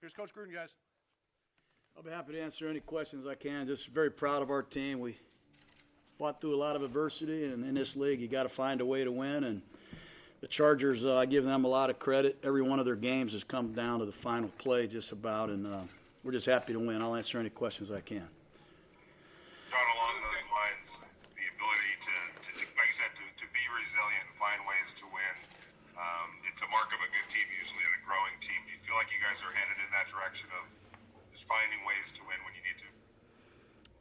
Here's Coach Gruden, guys. I'll be happy to answer any questions I can. Just very proud of our team. We fought through a lot of adversity, and in this league, you got to find a way to win. And the Chargers, I give them a lot of credit. Every one of their games has come down to the final play, just about, and we're just happy to win. I'll answer any questions I can. John, along those lines, the ability to like I said, to be resilient and find ways to win. It's a mark of a good team, usually, and a growing team. Do you feel like you guys are headed in that direction of just finding ways to win when you need to?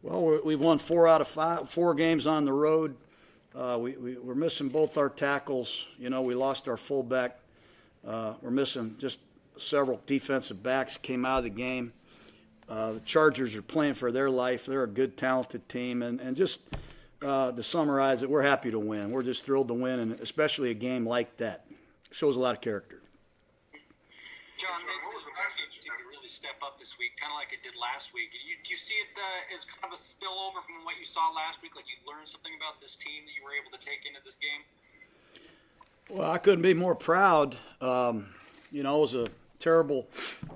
Well, we've won 4 out of 5, 4 games on the road. We're missing both our tackles. You know, we lost our fullback. We're missing just several defensive backs came out of the game. The Chargers are playing for their life. They're a good, talented team. And just to summarize it, we're happy to win. We're just thrilled to win, and especially a game like that. Shows a lot of character. John, what was the message to really step up this week, kind of like it did last week? Do you see it as kind of a spillover from what you saw last week? Like you learned something about this team that you were able to take into this game? Well, I couldn't be more proud. You know, it was a terrible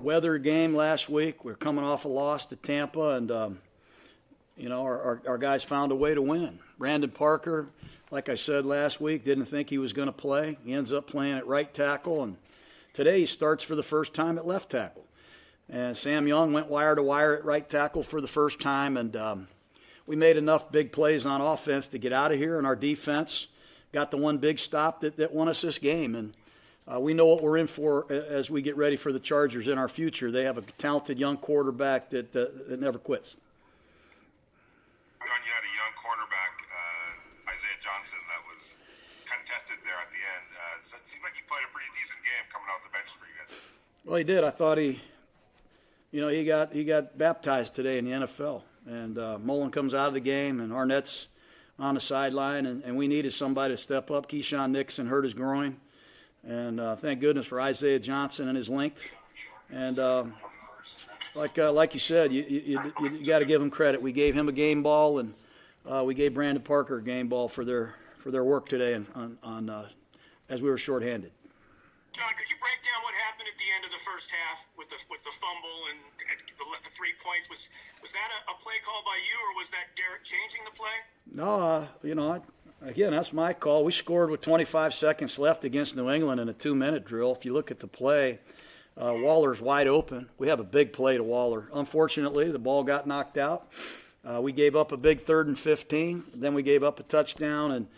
weather game last week. We were coming off a loss to Tampa, and, you know, our guys found a way to win. Brandon Parker, like I said last week, didn't think he was going to play. He ends up playing at right tackle, and today he starts for the first time at left tackle. And Sam Young went wire to wire at right tackle for the first time, and we made enough big plays on offense to get out of here, and our defense got the one big stop that won us this game. And we know what we're in for as we get ready for the Chargers in our future. They have a talented young quarterback that never quits. John, you had a young cornerback, Isaiah Johnson, that was contested there at the end. So it seemed like he played a pretty decent game coming out the bench for you guys. Well, he did. I thought he got baptized today in the NFL. And Mullen comes out of the game, and Arnett's on the sideline, and we needed somebody to step up. Keyshawn Nixon hurt his groin. And thank goodness for Isaiah Johnson and his length. And like you said, you got to give him credit. We gave him a game ball, and we gave Brandon Parker a game ball for their work today as we were shorthanded. John, could you break down what happened at the end of the first half with the fumble and the 3 points? Was that a play call by you, or was that Derek changing the play? No, you know, again, that's my call. We scored with 25 seconds left against New England in a 2-minute drill. If you look at the play, Waller's wide open. We have a big play to Waller. Unfortunately, the ball got knocked out. We gave up a big 3rd and 15. Then we gave up a touchdown, and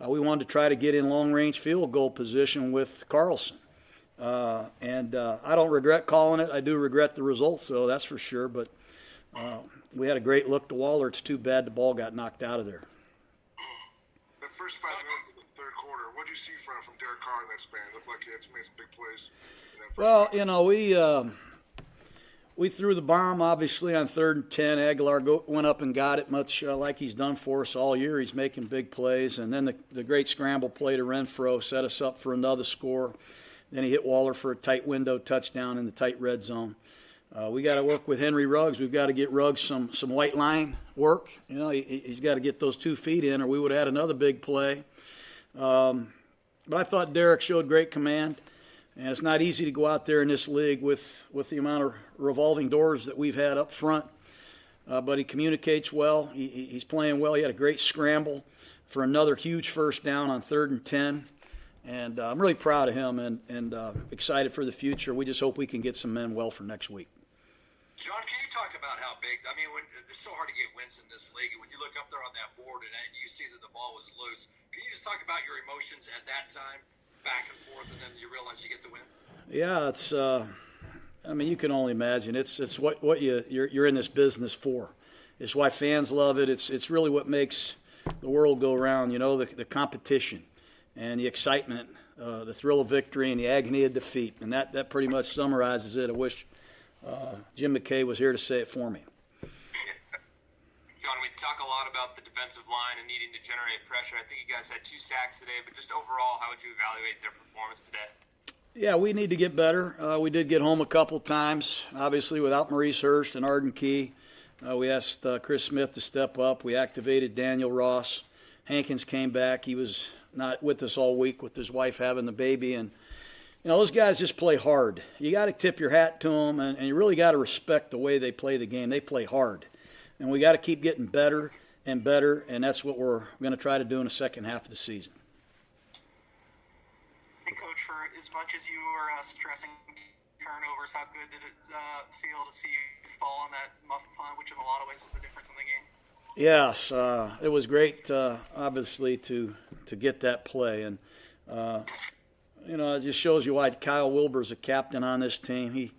we wanted to try to get in long-range field goal position with Carlson. And I don't regret calling it. I do regret the results, though, that's for sure. But we had a great look to Waller. It's too bad the ball got knocked out of there. The first 5 minutes of the third quarter, what did you see from Derek Carr in that span? It looked like he had made some big plays. Well, you know, we threw the bomb, obviously, on 3rd and 10. Aguilar went up and got it, much like he's done for us all year. He's making big plays. And then the great scramble play to Renfro set us up for another score. Then he hit Waller for a tight window touchdown in the tight red zone. We got to work with Henry Ruggs. We've got to get Ruggs some white line work. You know, he's got to get those 2 feet in, or we would have had another big play. But I thought Derek showed great command. And it's not easy to go out there in this league with the amount of revolving doors that we've had up front. But he communicates well. He's playing well. He had a great scramble for another huge first down on 3rd and 10. And I'm really proud of him and excited for the future. We just hope we can get some men well for next week. John, can you talk about how big? I mean, it's so hard to get wins in this league. And when you look up there on that board and you see that the ball was loose, can you just talk about your emotions at that time? Back and forth, and then you realize you get the win. Yeah, it's. I mean, you can only imagine. It's what you're in this business for. It's why fans love it. It's really what makes the world go round. You know, the competition and the excitement, the thrill of victory, and the agony of defeat. And that pretty much summarizes it. I wish Jim McKay was here to say it for me. John, we talk a lot about the defensive line and needing to generate pressure. I think you guys had 2 sacks today, but just overall, how would you evaluate their performance today? Yeah, we need to get better. We did get home a couple times, obviously without Maurice Hurst and Arden Key. We asked Chris Smith to step up. We activated Daniel Ross. Hankins came back. He was not with us all week with his wife having the baby, and those guys just play hard. You got to tip your hat to them, and you really got to respect the way they play the game. They play hard. And we got to keep getting better and better, and that's what we're going to try to do in the second half of the season. Hey, Coach, for as much as you were stressing turnovers, how good did it feel to see you fall on that muff punt, which in a lot of ways was the difference in the game? Yes, it was great, obviously, to get that play. And, it just shows you why Kyle Wilbur's a captain on this team.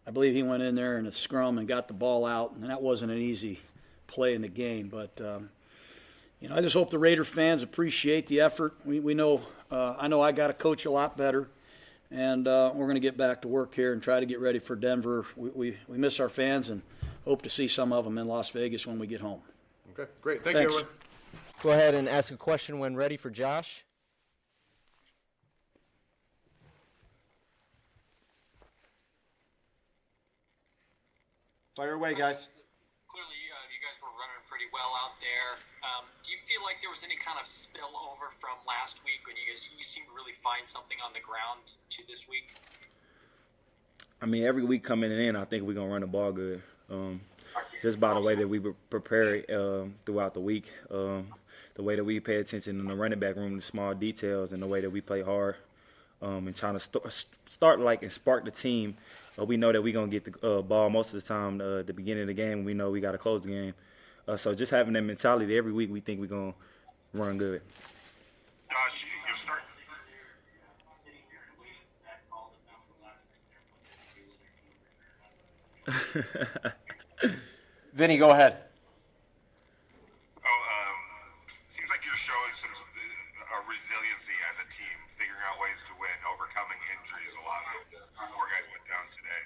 I believe he went in there in a scrum and got the ball out, and that wasn't an easy play in the game. But, I just hope the Raider fans appreciate the effort. We know I know I got to coach a lot better, and we're going to get back to work here and try to get ready for Denver. We miss our fans and hope to see some of them in Las Vegas when we get home. Okay, great. Thank you, everyone. Go ahead and ask a question when ready for Josh. Fire away, guys. Clearly, you guys were running pretty well out there. Do you feel like there was any kind of spillover from last week when you seemed to really find something on the ground to this week? I mean, every week coming in, I think we're going to run the ball good. Just by the way that we prepare throughout the week, the way that we pay attention in the running back room, the small details, and the way that we play hard, and trying to start and spark the team. We know that we're going to get the ball most of the time at the beginning of the game. We know we got to close the game. So just having that mentality every week, we think we're going to run good. Josh, you start. Vinny, go ahead. Seems like you're showing some resiliency as a team, figuring out ways to win, overcoming injuries a lot. Four guys went down today.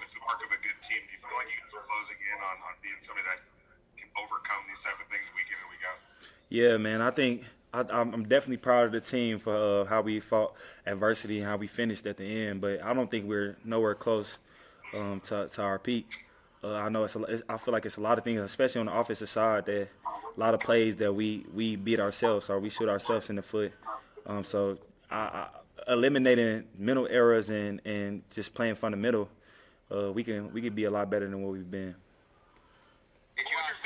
It's the mark of a good team. Do you feel like you guys are closing in on being somebody that can overcome these type of things week in and week out? Yeah, man. I think I'm definitely proud of the team for how we fought adversity and how we finished at the end. But I don't think we're nowhere close to our peak. I know I feel like it's a lot of things, especially on the offensive side, that a lot of plays that we beat ourselves or we shoot ourselves in the foot. So eliminating mental errors and just playing fundamental, we could be a lot better than what we've been. Hey, Josh,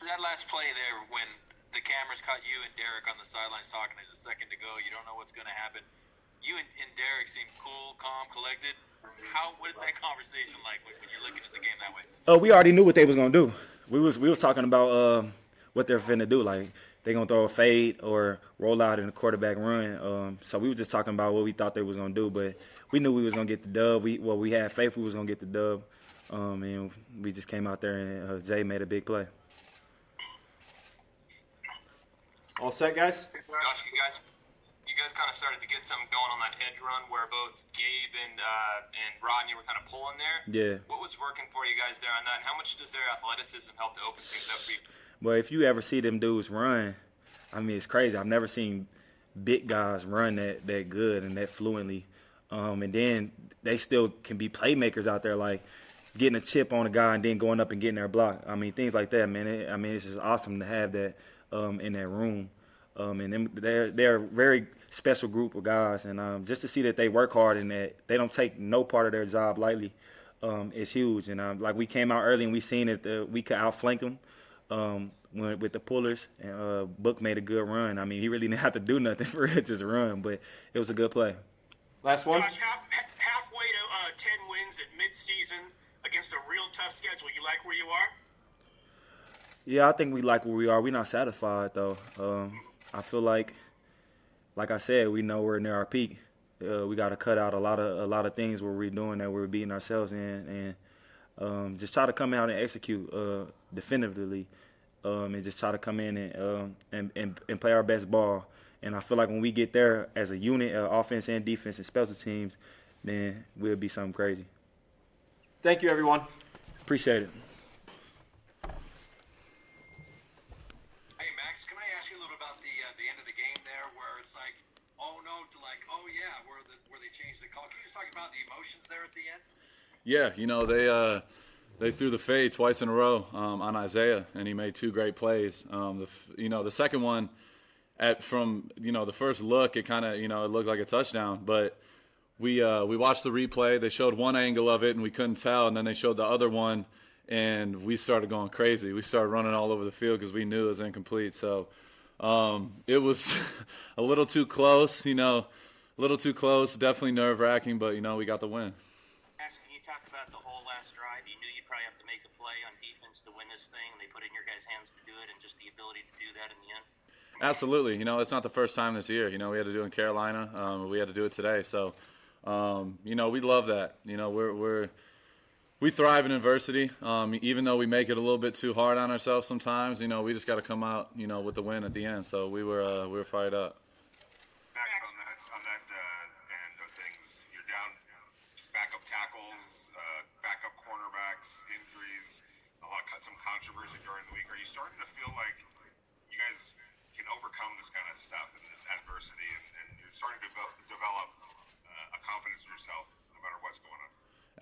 that last play there when the cameras caught you and Derek on the sidelines talking, there's a second to go, you don't know what's going to happen. You and Derek seem cool, calm, collected. What is that conversation like when you're looking at the game that way? We already knew what they was gonna do. We was talking about what they're finna do. Like they gonna throw a fade or roll out in a quarterback run. So we were just talking about what we thought they was gonna do. But we knew we was gonna get the dub. We had faith we was gonna get the dub. And we just came out there and Zay made a big play. All set, guys? Josh, you guys kind of started to get something going on that edge run where both Gabe and Rodney were kind of pulling there. Yeah. What was working for you guys there on that? And how much does their athleticism help to open things up for you? Well, if you ever see them dudes run, I mean, it's crazy. I've never seen big guys run that good and that fluently. And then they still can be playmakers out there, like getting a chip on a guy and then going up and getting their block. I mean, things like that, man. It's just awesome to have that in that room. And they're a very special group of guys. And just to see that they work hard and that they don't take no part of their job lightly is huge. And like we came out early and we seen that we could outflank them with the pullers. And Book made a good run. I mean, he really didn't have to do nothing for it, just run. But it was a good play. Last one. Josh, halfway to 10 wins at midseason against a real tough schedule. You like where you are? Yeah, I think we like where we are. We're not satisfied, though. I feel like I said, we know we're near our peak. We got to cut out a lot of things where we're doing that we're beating ourselves in, and just try to come out and execute definitively, and just try to come in and play our best ball. And I feel like when we get there as a unit, offense and defense and special teams, then we'll be something crazy. Thank you, everyone. Appreciate it. Hey, Max, can I ask you a little about the end of the game there where it's like, oh, no, to like, oh, yeah, where they changed the call. Can you just talk about the emotions there at the end? Yeah, they threw the fade twice in a row on Isaiah, and he made two great plays. The second one, from the first look, it kind of it looked like a touchdown, but we watched the replay. They showed one angle of it, and we couldn't tell, and then they showed the other one, and we started going crazy. We started running all over the field because we knew it was incomplete. So it was a little too close, a little too close, definitely nerve-wracking, but, we got the win. Maxx, can you talk about the whole last drive? You knew you'd probably have to make a play on defense to win this thing, and they put it in your guys' hands to do it, and just the ability to do that in the end. Absolutely. It's not the first time this year. We had to do it in Carolina. We had to do it today. So, we love that. We thrive in adversity. Even though we make it a little bit too hard on ourselves sometimes, we just got to come out, with the win at the end. So we were fired up. Maxx, on that end of things, you're down backup tackles, backup cornerbacks, injuries, some controversy during the week. Are you starting to feel like you guys can overcome this kind of stuff and this adversity, and you're starting to develop a confidence in yourself no matter what's going on?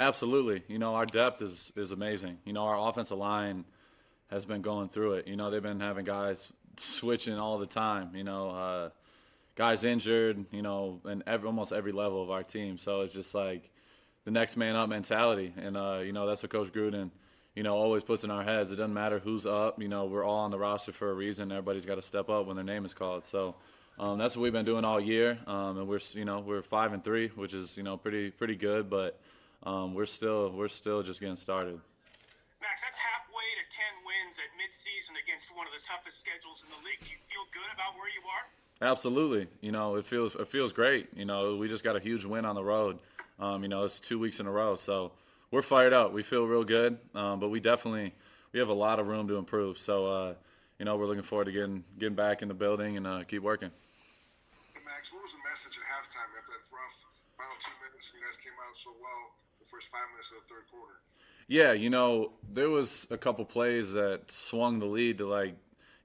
Absolutely. Our depth is amazing. Our offensive line has been going through it. They've been having guys switching all the time, guys injured, and almost every level of our team. So it's just like the next man up mentality. And, that's what Coach Gruden, always puts in our heads. It doesn't matter who's up. We're all on the roster for a reason. Everybody's got to step up when their name is called. So that's what we've been doing all year. And we're 5-3, which is, pretty good. But we're still just getting started. Maxx, that's halfway to 10 wins at midseason against one of the toughest schedules in the league. Do you feel good about where you are? Absolutely. It feels great. We just got a huge win on the road. It's 2 weeks in a row. So we're fired up. We feel real good. But we have a lot of room to improve. So, we're looking forward to getting back in the building and keep working. Hey, Maxx, what was the message at halftime after that rough final 2 minutes? You guys came out so well the first 5 minutes of the third quarter. Yeah, there was a couple plays that swung the lead to a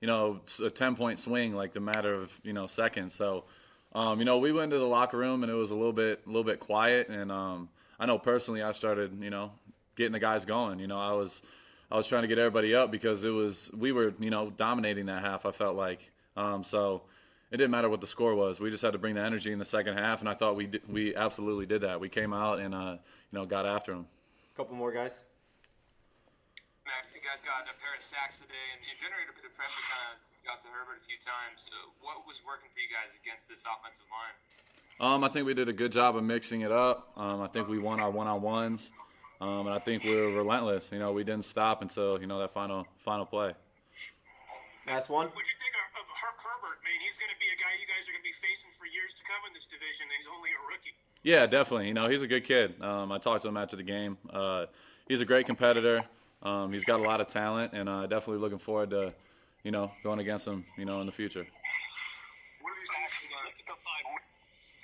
10-point swing, like the matter of, seconds. So, we went into the locker room and it was a little bit quiet. And I know personally I started, getting the guys going. I was trying to get everybody up because we were, dominating that half, I felt like. So it didn't matter what the score was. We just had to bring the energy in the second half, and I thought we absolutely did that. We came out and, got after them. Couple more guys. Maxx, you guys got a pair of sacks today and generated a bit of pressure, kind of got to Herbert a few times. What was working for you guys against this offensive line? I think we did a good job of mixing it up. I think we won our one-on-ones, and I think we were relentless. We didn't stop until that final play. Last one. What'd you think of Herbert? I mean, he's going to be a guy you guys are going to be facing for years to come in this division, and he's only a rookie. Yeah, definitely. He's a good kid. I talked to him after the game. He's a great competitor. He's got a lot of talent, and definitely looking forward to, going against him, in the future. What have you seen from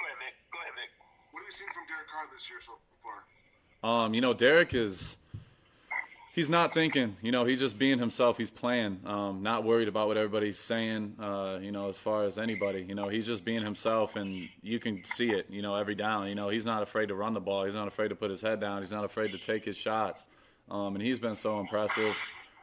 Go ahead, Vic. What have you seen from Derek Carr this year so far? Derek he's not thinking, he's just being himself. He's playing, not worried about what everybody's saying, as far as anybody. He's just being himself, and you can see it, every down. He's not afraid to run the ball. He's not afraid to put his head down. He's not afraid to take his shots. And he's been so impressive.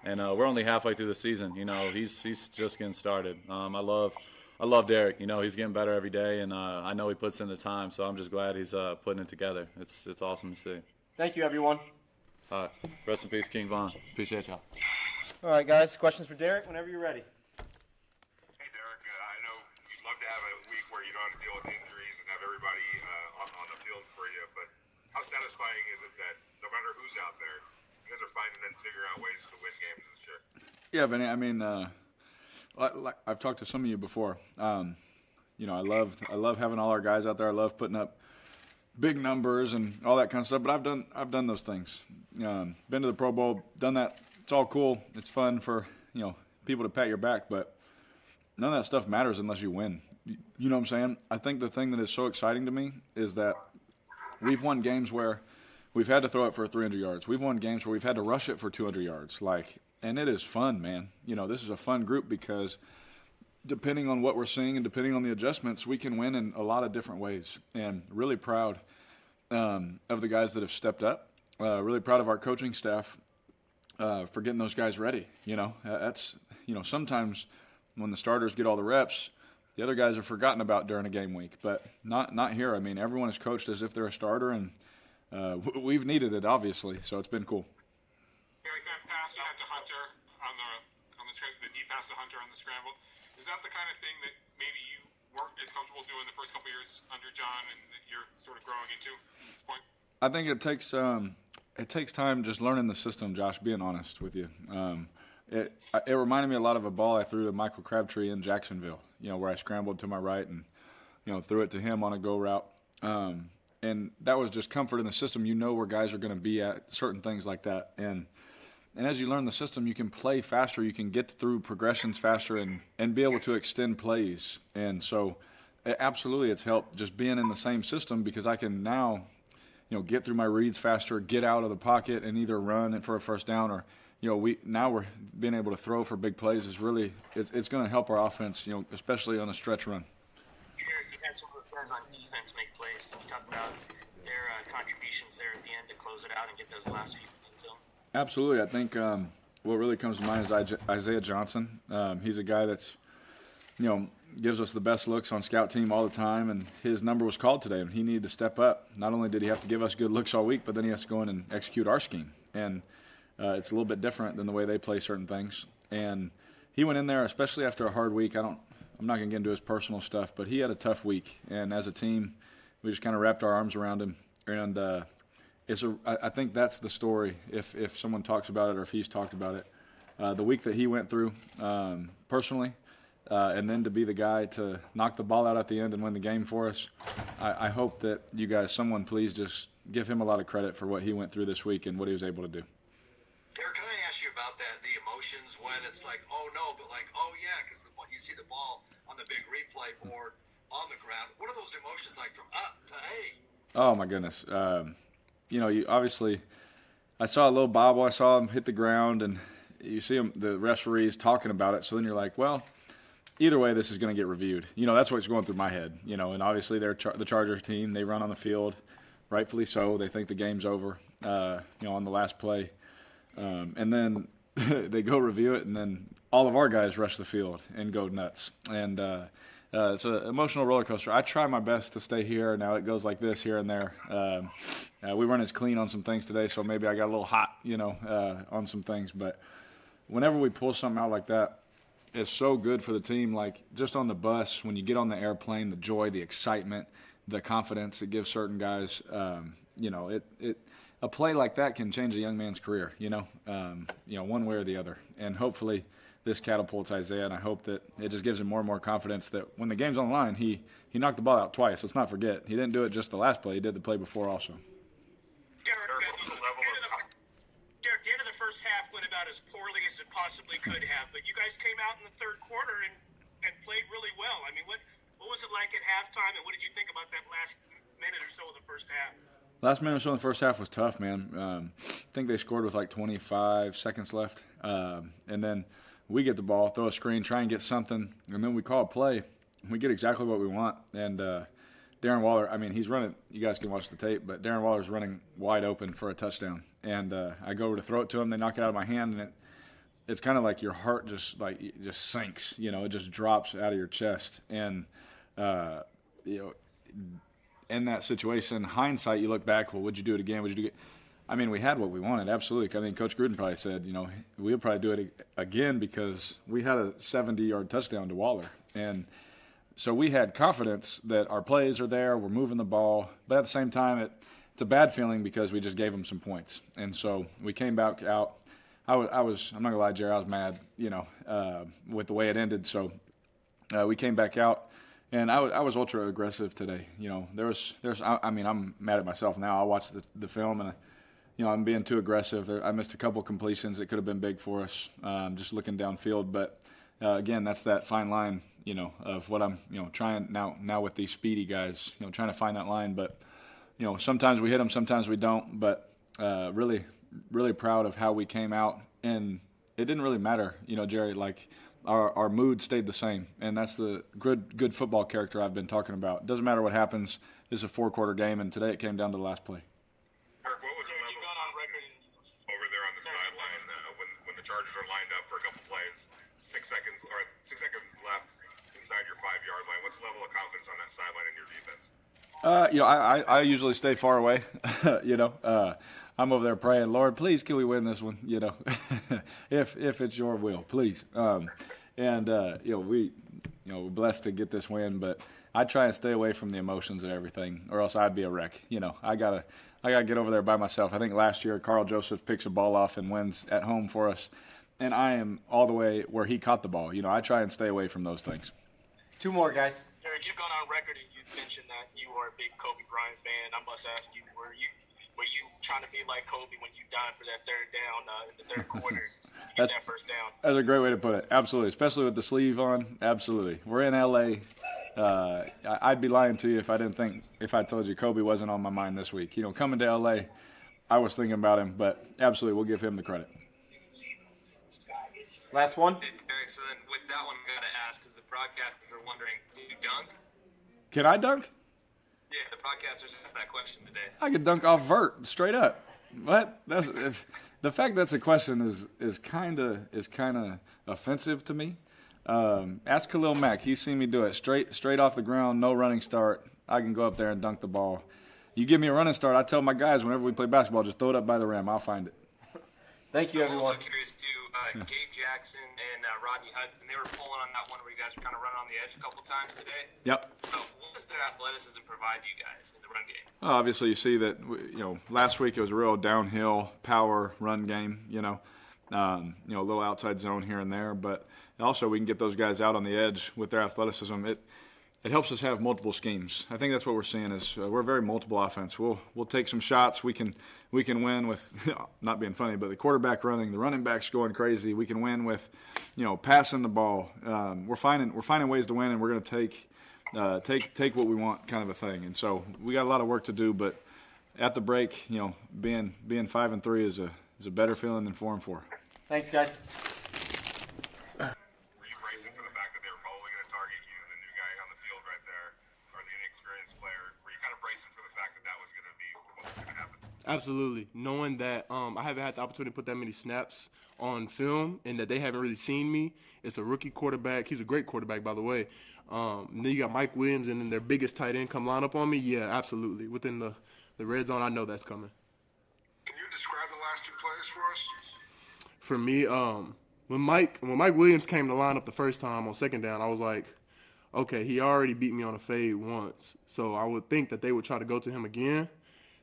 And we're only halfway through the season. He's just getting started. I love Derek. He's getting better every day, and I know he puts in the time. So I'm just glad he's putting it together. It's awesome to see. Thank you, everyone. All right. Rest in peace, King Von. Appreciate y'all. All right, guys. Questions for Derek whenever you're ready. Hey, Derek, I know you'd love to have a week where you don't have to deal with injuries and have everybody on the field for you, but how satisfying is it that no matter who's out there, you guys are finding and figuring out ways to win games this year? Yeah, Vinny, I mean, like I've talked to some of you before. I love having all our guys out there. I love putting up big numbers and all that kind of stuff. But I've done those things. Been to the Pro Bowl, done that. It's all cool. It's fun for people to pat your back, but none of that stuff matters unless you win. You know what I'm saying? I think the thing that is so exciting to me is that we've won games where we've had to throw it for 300 yards. We've won games where we've had to rush it for 200 yards. And it is fun, man. This is a fun group because depending on what we're seeing and depending on the adjustments, we can win in a lot of different ways. And really proud of the guys that have stepped up. Really proud of our coaching staff for getting those guys ready. That's sometimes when the starters get all the reps, the other guys are forgotten about during a game week. But not here. I mean, everyone is coached as if they're a starter, and we've needed it, obviously, so it's been cool. Eric, that pass you had to Hunter on the deep pass to Hunter on the scramble, is that the kind of thing that maybe you weren't as comfortable doing the first couple years under John and that you're sort of growing into at this point? I think it takes time just learning the system, Josh, being honest with you. It reminded me a lot of a ball I threw to Michael Crabtree in Jacksonville, where I scrambled to my right and, threw it to him on a go route. And that was just comfort in the system. You know where guys are going to be at certain things like that. And as you learn the system, you can play faster. You can get through progressions faster and be able to extend plays. And so absolutely it's helped just being in the same system because I can now, get through my reads faster, get out of the pocket and either run it for a first down or, we're being able to throw for big plays is really, it's going to help our offense, especially on a stretch run. Jared, you had some of those guys on defense make plays. Can you talk about their contributions there at the end to close it out and get those last few things in? Absolutely. I think what really comes to mind is Isaiah Johnson. He's a guy that's, gives us the best looks on scout team all the time, and his number was called today, and he needed to step up. Not only did he have to give us good looks all week, but then he has to go in and execute our scheme. And it's a little bit different than the way they play certain things. And he went in there, especially after a hard week. I'm not going to get into his personal stuff, but he had a tough week. And as a team, we just kind of wrapped our arms around him. And I think that's the story, if someone talks about it or if he's talked about it. The week that he went through personally, and then to be the guy to knock the ball out at the end and win the game for us, I hope that you guys, someone please just give him a lot of credit for what he went through this week and what he was able to do. Derek, can I ask you about that, the emotions when it's like, oh no, but like, oh yeah, because you see the ball on the big replay board on the ground. What are those emotions like from up to A? Oh, my goodness. You obviously, I saw a little bobble. I saw him hit the ground, and you see him, the referees talking about it. So then you're like, well, either way, this is going to get reviewed. That's what's going through my head. And obviously they're the Chargers team. They run on the field, rightfully so. They think the game's over, on the last play. And then they go review it, and then all of our guys rush the field and go nuts. And it's an emotional roller coaster. I try my best to stay here. Now it goes like this here and there. We run as clean on some things today, so maybe I got a little hot, on some things. But whenever we pull something out like that, it's so good for the team. Like just on the bus, when you get on the airplane, the joy, the excitement, the confidence it gives certain guys, a play like that can change a young man's career, one way or the other. And hopefully this catapults Isaiah, and I hope that it just gives him more and more confidence that when the game's on the line, he knocked the ball out twice. Let's not forget. He didn't do it just the last play. He did the play before also. Derek, the end of the first half went about as poorly as it possibly could have, but you guys came out in the third quarter and played really well. I mean, what was it like at halftime, and what did you think about that last minute or so of the first half? Last minute or so in the first half was tough, man. I think they scored with like 25 seconds left. And then we get the ball, throw a screen, try and get something, and then we call a play. We get exactly what we want. And Darren Waller, he's running – you guys can watch the tape, but Darren Waller's running wide open for a touchdown. And I go over to throw it to him. They knock it out of my hand, and it's kind of like your heart just sinks. It just drops out of your chest. And, in that situation, hindsight, you look back, well, would you do it again? Would you do it? We had what we wanted, absolutely. Coach Gruden probably said, we'll probably do it again because we had a 70-yard touchdown to Waller. And so we had confidence that our plays are there, we're moving the ball, but at the same time, it's a bad feeling because we just gave them some points. And so we came back out. I'm not going to lie, Jerry, I was mad, with the way it ended. So we came back out. And I was ultra aggressive today. I'm mad at myself now. I watched the film and, I'm being too aggressive. I missed a couple completions that could have been big for us, just looking downfield. But again, that's that fine line, of what I'm, trying now with these speedy guys, trying to find that line. But, sometimes we hit them, sometimes we don't. But really, really proud of how we came out. And it didn't really matter, Jerry, Our mood stayed the same, and that's the good football character I've been talking about. It doesn't matter what happens. It's a four-quarter game, and today it came down to the last play. Kirk, what was the level over there on the sideline when the Chargers are lined up for a couple plays, 6 seconds left? inside your 5-yard line. What's the level of confidence on that sideline in your defense? I usually stay far away. I'm over there praying, Lord, please, can we win this one? If it's your will, please. We're blessed to get this win, but I try and stay away from the emotions and everything, or else I'd be a wreck. I gotta get over there by myself. I think last year Carl Joseph picks a ball off and wins at home for us, and I am all the way where he caught the ball. I try and stay away from those things. 2 more, guys. Derek, you've gone on record and you mentioned that you are a big Kobe Bryant fan. I must ask you, were you trying to be like Kobe when you died for that third down in the third quarter to get that first down? That's a great way to put it. Absolutely, especially with the sleeve on. Absolutely. We're in LA. I'd be lying to you if I told you Kobe wasn't on my mind this week. Coming to LA, I was thinking about him, but absolutely, we'll give him the credit. Last one. Hey, Derek, so then with that one, I got to ask, because the broadcasters are wondering, do you dunk? Can I dunk? Yeah, the broadcasters asked that question today. I could dunk off vert, straight up. What? The fact that's a question is kind of offensive to me. Ask Khalil Mack. He's seen me do it straight off the ground, no running start. I can go up there and dunk the ball. You give me a running start, I tell my guys whenever we play basketball, just throw it up by the rim. I'll find it. Thank you, everyone. I'm also curious, too, Gabe Jackson and Rodney Hudson, they were pulling on that one where you guys were kind of running on the edge a couple times today. Yep. What does their athleticism provide you guys in the run game? Obviously, you see that, last week it was a real downhill power run game, a little outside zone here and there. But also we can get those guys out on the edge with their athleticism. It helps us have multiple schemes. I think that's what we're seeing is we're very multiple offense. We'll take some shots. We can win with, not being funny, but the quarterback running, the running backs going crazy. We can win with, passing the ball. We're finding ways to win, and we're going to take what we want, kind of a thing. And so we got a lot of work to do. But at the break, being 5-3 is a better feeling than 4-4. Thanks, guys. Absolutely. Knowing that I haven't had the opportunity to put that many snaps on film and that they haven't really seen me. It's a rookie quarterback. He's a great quarterback, by the way. And then you got Mike Williams and then their biggest tight end come line up on me. Yeah, absolutely. Within the red zone, I know that's coming. Can you describe the last 2 plays for us? For me, when Mike Williams came to line up the first time on second down, I was like, okay, he already beat me on a fade once. So I would think that they would try to go to him again.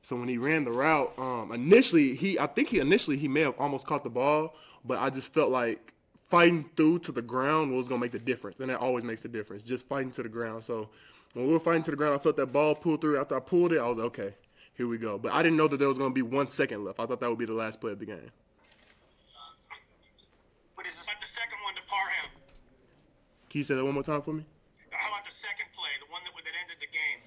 So when he ran the route, initially he may have almost caught the ball, but I just felt like fighting through to the ground was going to make the difference, and that always makes the difference, just fighting to the ground. So when we were fighting to the ground, I felt that ball pull through. After I pulled it, I was like, okay, here we go. But I didn't know that there was going to be 1 second left. I thought that would be the last play of the game. What is this? Like the second one to Parham. Can you say that one more time for me? How about the second play, the one that ended the game?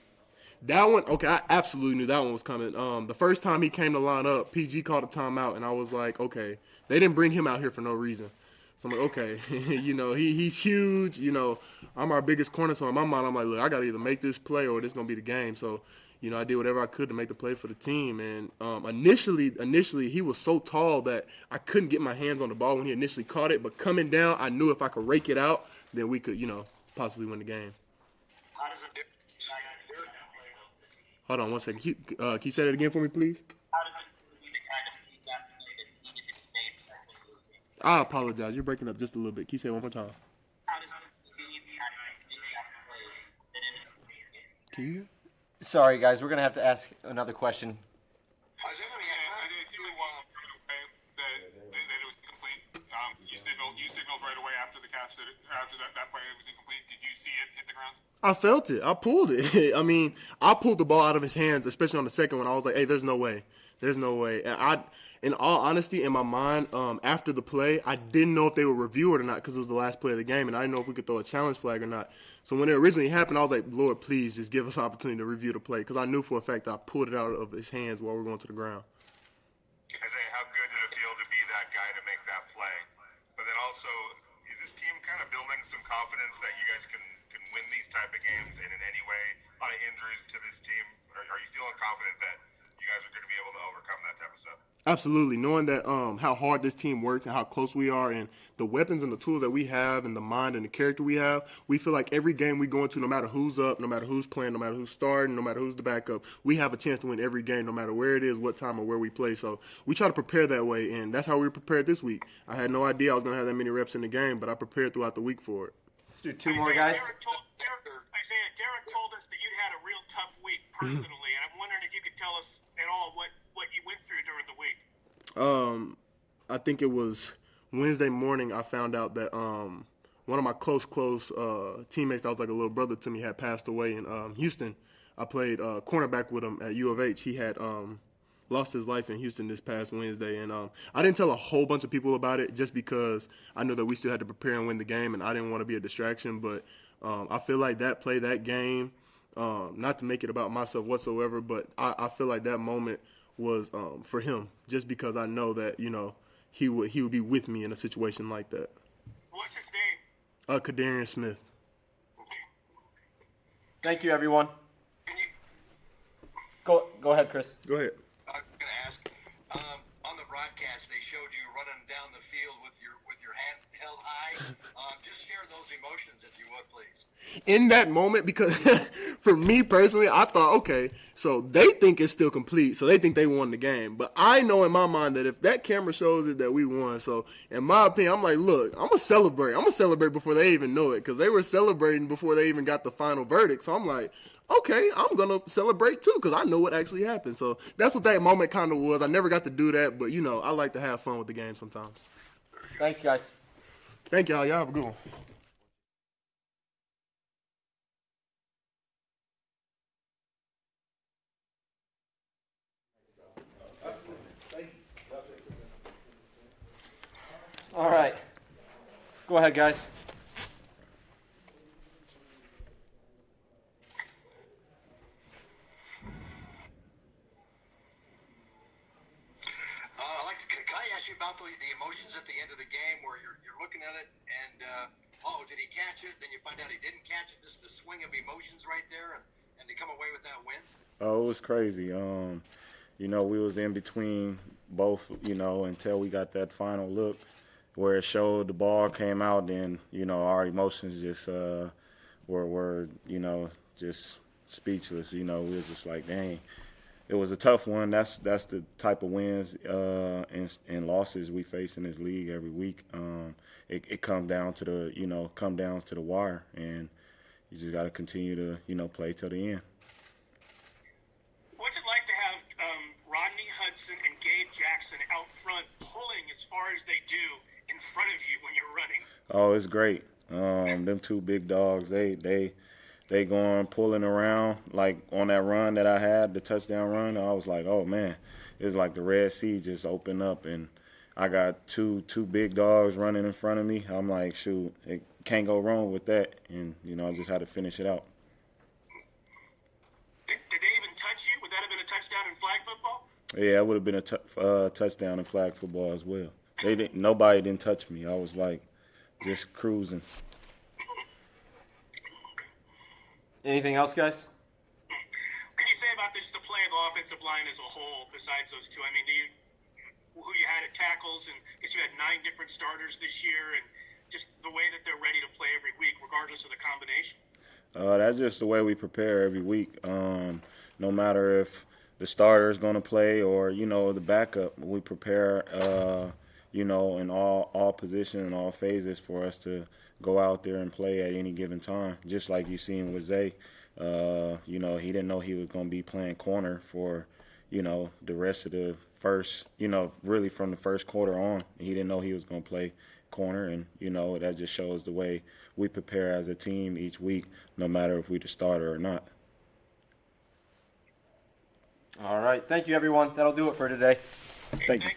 That one, okay, I absolutely knew that one was coming. The first time he came to line up, PG called a timeout, and I was like, okay, they didn't bring him out here for no reason. So I'm like, okay, he's huge. I'm our biggest corner, so in my mind, I'm like, look, I got to either make this play or this going to be the game. So, I did whatever I could to make the play for the team. And initially, he was so tall that I couldn't get my hands on the ball when he initially caught it. But coming down, I knew if I could rake it out, then we could, possibly win the game. How does it Hold on 1 second. Can you say that again for me, please? How does it feel to kind of make that play that needed to be made for that game? I apologize. You're breaking up just a little bit. Can you say it one more time? How does it feel to kind of make that play that ended up being the game? Can you? Sorry, guys. We're going to have to ask another question. You signaled right away after the catch after that play was incomplete. Did you see it hit the ground? I felt it. I pulled it. I mean, I pulled the ball out of his hands, especially on the second one. I was like, hey, there's no way. There's no way. And in all honesty, in my mind, after the play, I didn't know if they would review it or not because it was the last play of the game, and I didn't know if we could throw a challenge flag or not. So when it originally happened, I was like, Lord, please just give us an opportunity to review the play because I knew for a fact that I pulled it out of his hands while we were going to the ground. Isaiah, how good did it feel to be that guy to make that play? But then also, is this team kind of building some confidence that you guys can win these type of games? And in any way, a lot of injuries to this team. Are you feeling confident that you guys are going to be able to overcome that type of stuff. Absolutely. Knowing that how hard this team works and how close we are and the weapons and the tools that we have and the mind and the character we have, we feel like every game we go into, no matter who's up, no matter who's playing, no matter who's starting, no matter who's the backup, we have a chance to win every game no matter where it is, what time, or where we play. So we try to prepare that way, and that's how we were prepared this week. I had no idea I was going to have that many reps in the game, but I prepared throughout the week for it. Let's do two more, guys. Derek told us that you'd had a real tough week personally, and I'm wondering if you could tell us at all what you went through during the week. I think it was Wednesday morning I found out that one of my close teammates that was like a little brother to me had passed away in Houston. I played cornerback with him at U of H. He had lost his life in Houston this past Wednesday, and I didn't tell a whole bunch of people about it just because I knew that we still had to prepare and win the game, and I didn't want to be a distraction, but I feel like that game, not to make it about myself whatsoever, but I feel like that moment was for him, just because I know that, you know, he would be with me in a situation like that. What's his name? Kadarian Smith. Thank you, everyone. Go ahead, Chris. Go ahead. I'm going to ask, on the broadcast, they showed you running down the field with your hand held high. Just share those emotions, if you would, please. In that moment, because for me personally, I thought, okay, so they think it's still complete, so they think they won the game. But I know in my mind that if that camera shows it that we won, so in my opinion, I'm like, look, I'm going to celebrate. I'm going to celebrate before they even know it, because they were celebrating before they even got the final verdict. So I'm like, okay, I'm going to celebrate too, because I know what actually happened. So that's what that moment kind of was. I never got to do that, but, you know, I like to have fun with the game sometimes. Thanks, guys. Thank y'all. Y'all have a good one. All right. Go ahead, guys. Can I ask you about the emotions at the end of the game where you're looking at it and, did he catch it? Then you find out he didn't catch it. Just the swing of emotions right there and to come away with that win? Oh, it was crazy. You know, we was in between both, you know, until we got that final look where it showed the ball came out, and, you know, our emotions just were, you know, just speechless. You know, we was just like, dang. It was a tough one. That's the type of wins and losses we face in this league every week. It comes down to the wire, and you just got to continue to, you know, play till the end. What's it like to have Rodney Hudson and Gabe Jackson out front pulling as far as they do in front of you when you're running? Oh, it's great. Them two big dogs, they going pulling around. Like on that run that I had, the touchdown run, I was like, oh man, it was like the Red Sea just opened up, and I got two big dogs running in front of me. I'm like, shoot, it can't go wrong with that, and you know, I just had to finish it out. Did they even touch you? Would that have been a touchdown in flag football? Yeah, it would have been a touchdown in flag football as well. Nobody didn't touch me. I was like just cruising. Anything else, guys? Could you say about the play of the offensive line as a whole, besides those two? I mean, who you had at tackles, and I guess you had 9 different starters this year, and just the way that they're ready to play every week, regardless of the combination? That's just the way we prepare every week. No matter if the starter is going to play or, you know, the backup, we prepare, you know, in all positions and all phases for us to go out there and play at any given time. Just like you seen with Zay, you know, he didn't know he was going to be playing corner for, you know, the rest of the first, you know, really from the first quarter on. He didn't know he was going to play corner, and, you know, that just shows the way we prepare as a team each week, no matter if we're the starter or not. All right. Thank you, everyone. That'll do it for today. Thank you.